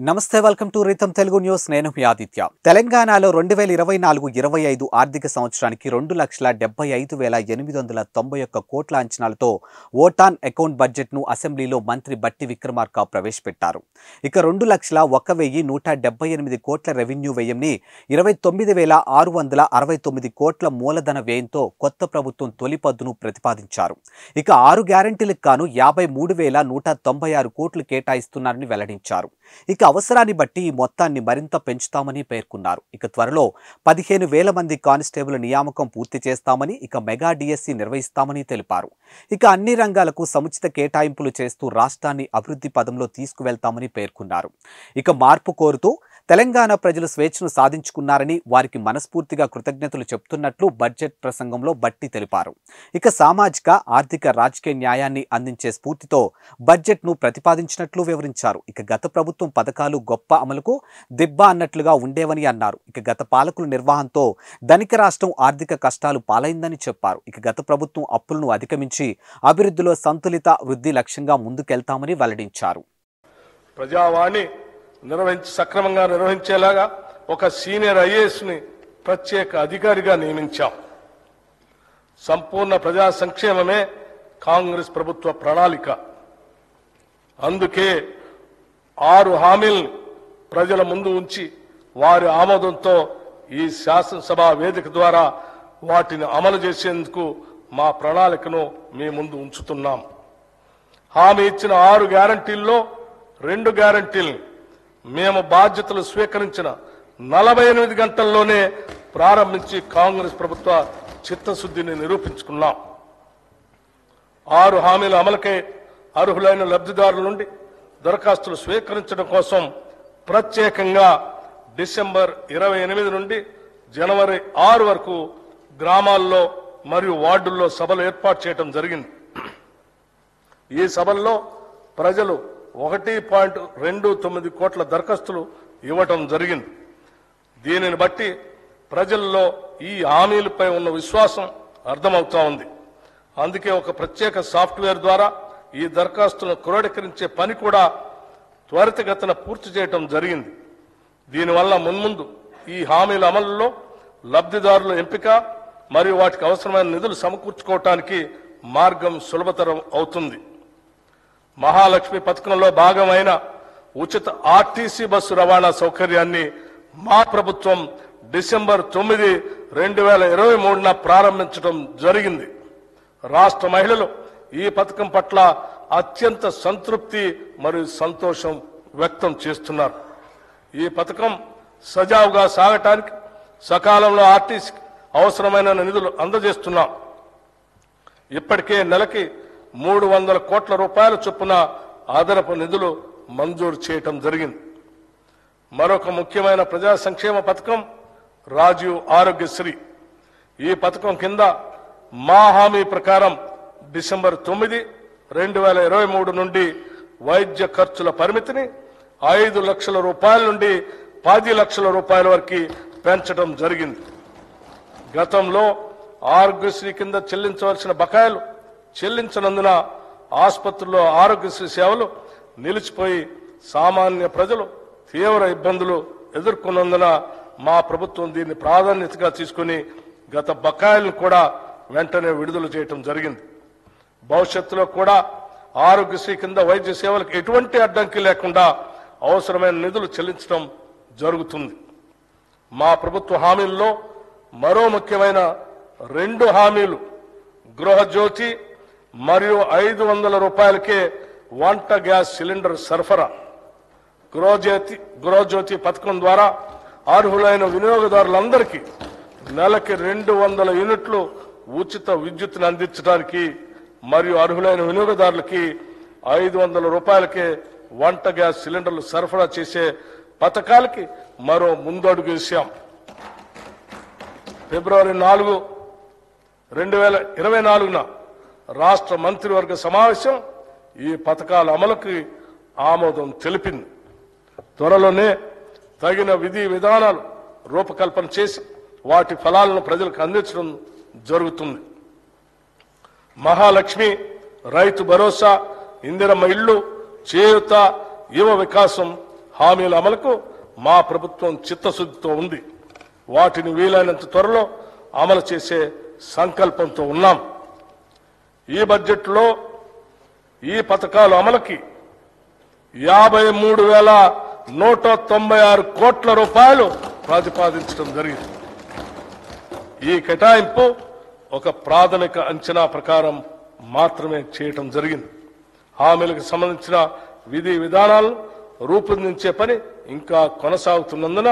నమస్తే welcome to rhythm Telugu news నేను మీ ఆదిత్య తెలంగాణలో 2024-25 ఆర్థిక సంవత్సరానికి 2,75,891 కోట్ల అంచనాలతో ఓటాన్ అకౌంట్ బడ్జెట్ ను అసెంబ్లీలో మంత్రి బట్టి విక్రమార్క ప్రవేశపెట్టారు. ఇక 2,01,178 కోట్ల రెవెన్యూ వ్యయంని 29,669 కోట్ల మూలధన వ్యయంతో కొత్త ప్రభుత్వం తొలి పద్దును ప్రతిపాదించారు. ఇక 6 గ్యారెంటీలకు గాను 53,196 కోట్లు కేటాయిస్తున్నారని వెల్లడించారు. ఇక అవసరాన్ని బట్టి ఈ మొత్తాన్ని మరింత పెంచుతామని పేర్కొన్నారు. ఇక త్వరలో 15,000 మంది కానిస్టేబుల్ నియామకం పూర్తి చేస్తామని, ఇక మెగా డిఎస్సి నిర్వహిస్తామని తెలిపారు. ఇక అన్ని రంగాలకు సముచిత కేటాయింపులు చేస్తూ రాష్ట్రాన్ని అభివృద్ధి పదంలో తీసుకువెళ్తామని పేర్కొన్నారు. ఇక మార్పు కోరుతూ తెలంగాణ ప్రజలు స్వేచ్ఛను సాధించుకున్నారని, వారికి మనస్ఫూర్తిగా కృతజ్ఞతలు చెప్తున్నట్లు బడ్జెట్ ప్రసంగంలో బట్టి తెలిపారు. ఇక సామాజిక, ఆర్థిక, రాజకీయ న్యాయాన్ని అందించే స్ఫూర్తితో బడ్జెట్ను ప్రతిపాదించినట్లు వివరించారు. ఇక గత ప్రభుత్వం పథకాలు గొప్ప అమలుకు దిబ్బ అన్నట్లుగా ఉండేవని అన్నారు. ఇక గత పాలకుల నిర్వహణతో ధనిక రాష్ట్రం ఆర్థిక కష్టాలు పాలైందని చెప్పారు. ఇక గత ప్రభుత్వం అప్పులను అధిగమించి అభివృద్ధిలో సంతులిత వృద్ధి లక్ష్యంగా ముందుకెళ్తామని వెల్లడించారు. ప్రజావాణి సక్రమంగా నిర్వహించేలాగా ఒక సీనియర్ ఐఏఎస్ ని ప్రత్యేక అధికారిగా నియమించాం. సంపూర్ణ ప్రజా సంక్షేమమే కాంగ్రెస్ ప్రభుత్వ ప్రణాళిక. అందుకే 6 హామీల్ని ప్రజల ముందు ఉంచి వారి ఆమోదంతో ఈ శాసనసభ వేదిక ద్వారా వాటిని అమలు చేసేందుకు మా ప్రణాళికను మీ ముందు ఉంచుతున్నాం. హామీ ఇచ్చిన 6 గ్యారంటీల్లో 2 గ్యారంటీల్ని మేము బాధ్యతలు స్వీకరించిన 48 గంటల్లోనే ప్రారంభించి కాంగ్రెస్ ప్రభుత్వ చిత్తశుద్ధిని నిరూపించుకున్నాం. 6 హామీల అమలుకై అర్హులైన లబ్ధిదారుల నుండి దరఖాస్తులు స్వీకరించడం కోసం ప్రత్యేకంగా డిసెంబర్ 28 నుండి జనవరి 6 వరకు గ్రామాల్లో మరియు వార్డుల్లో సభలు ఏర్పాటు చేయడం జరిగింది. ఈ సభల్లో ప్రజలు 1.29 కోట్ల దరఖాస్తులు ఇవ్వటం జరిగింది. దీనిని బట్టి ప్రజల్లో ఈ హామీలపై ఉన్న విశ్వాసం అర్థమవుతా ఉంది. అందుకే ఒక ప్రత్యేక సాఫ్ట్వేర్ ద్వారా ఈ దరఖాస్తులను క్రోడీకరించే పని కూడా త్వరితగతిన పూర్తి చేయటం జరిగింది. దీనివల్ల మున్ముందు ఈ హామీల అమలులో లబ్ధిదారుల ఎంపిక మరియు వాటికి అవసరమైన నిధులు సమకూర్చుకోవటానికి మార్గం సులభతరం అవుతుంది. మహాలక్ష్మి పథకంలో భాగమైన ఉచిత ఆర్టీసీ బస్సు రవాణా సౌకర్యాన్ని మా ప్రభుత్వం డిసెంబర్ 9, 2023న ప్రారంభించడం జరిగింది. రాష్ట్ర మహిళలు ఈ పథకం పట్ల అత్యంత సంతృప్తి మరియు సంతోషం వ్యక్తం చేస్తున్నారు. ఈ పథకం సజావుగా సాగటానికి సకాలంలో ఆర్టీసీకి అవసరమైన నిధులు అందజేస్తున్నాం. ఇప్పటికే నెలకి 300 కోట్ల రూపాయల చొప్పున అదనపు నిధులు మంజూరు చేయటం జరిగింది. మరొక ముఖ్యమైన ప్రజా సంక్షేమ పథకం రాజీవ్ ఆరోగ్యశ్రీ. ఈ పథకం కింద మా హామీ ప్రకారం డిసెంబర్ 9, 2023 నుండి వైద్య ఖర్చుల పరిమితిని 5 లక్షల రూపాయల నుండి 10 లక్షల రూపాయల వరకు పెంచడం జరిగింది. గతంలో ఆరోగ్యశ్రీ కింద చెల్లించవలసిన బకాయిలు చెల్లించనందున ఆసుపత్రుల్లో ఆరోగ్యశ్రీ సేవలు నిలిచిపోయి సామాన్య ప్రజలు తీవ్ర ఇబ్బందులు ఎదుర్కొన్నందున మా ప్రభుత్వం దీన్ని ప్రాధాన్యతగా తీసుకుని గత బకాయిలను కూడా వెంటనే విడుదల చేయడం జరిగింది. భవిష్యత్తులో కూడా ఆరోగ్యశ్రీ కింద వైద్య సేవలకు ఎటువంటి అడ్డంకి లేకుండా అవసరమైన నిధులు చెల్లించడం జరుగుతుంది. మా ప్రభుత్వ హామీల్లో మరో ముఖ్యమైన 2 హామీలు గృహజ్యోతి మరియు 500 రూపాయలకే వంట గ్యాస్ సిలిండర్ సరఫరా. గృహజ్యోతి పథకం ద్వారా అర్హులైన వినియోగదారులందరికీ నెలకి 200 యూనిట్లు ఉచిత విద్యుత్తును అందించడానికి మరియు అర్హులైన వినియోగదారులకి 500 రూపాయలకే వంట గ్యాస్ సిలిండర్లు సరఫరా చేసే పథకాలకి మరో ముందడుగు వేశాం. ఫిబ్రవరి 4, 2024న రాష్ట్ర మంత్రివర్గ సమావేశం ఈ పథకాల అమలుకి ఆమోదం తెలిపింది. త్వరలోనే తగిన విధి విధానాలు రూపకల్పన చేసి వాటి ఫలాలను ప్రజలకు అందించడం జరుగుతుంది. మహాలక్ష్మి, రైతు భరోసా, ఇందిరమ్మ ఇళ్లు, చేయూత, యువ వికాసం హామీల అమలుకు మా ప్రభుత్వం చిత్తశుద్ధితో ఉంది. వాటిని వీలైనంత త్వరలో అమలు చేసే సంకల్పంతో ఉన్నాం. ఈ బడ్జెట్లో ఈ పథకాల అమలుకి 53,196 కోట్ల రూపాయలు ప్రతిపాదించడం జరిగింది. ఈ కేటాయింపు ఒక ప్రాథమిక అంచనా ప్రకారం మాత్రమే చేయటం జరిగింది. హామీలకు సంబంధించిన విధి విధానాలను రూపొందించే పని ఇంకా కొనసాగుతున్నందున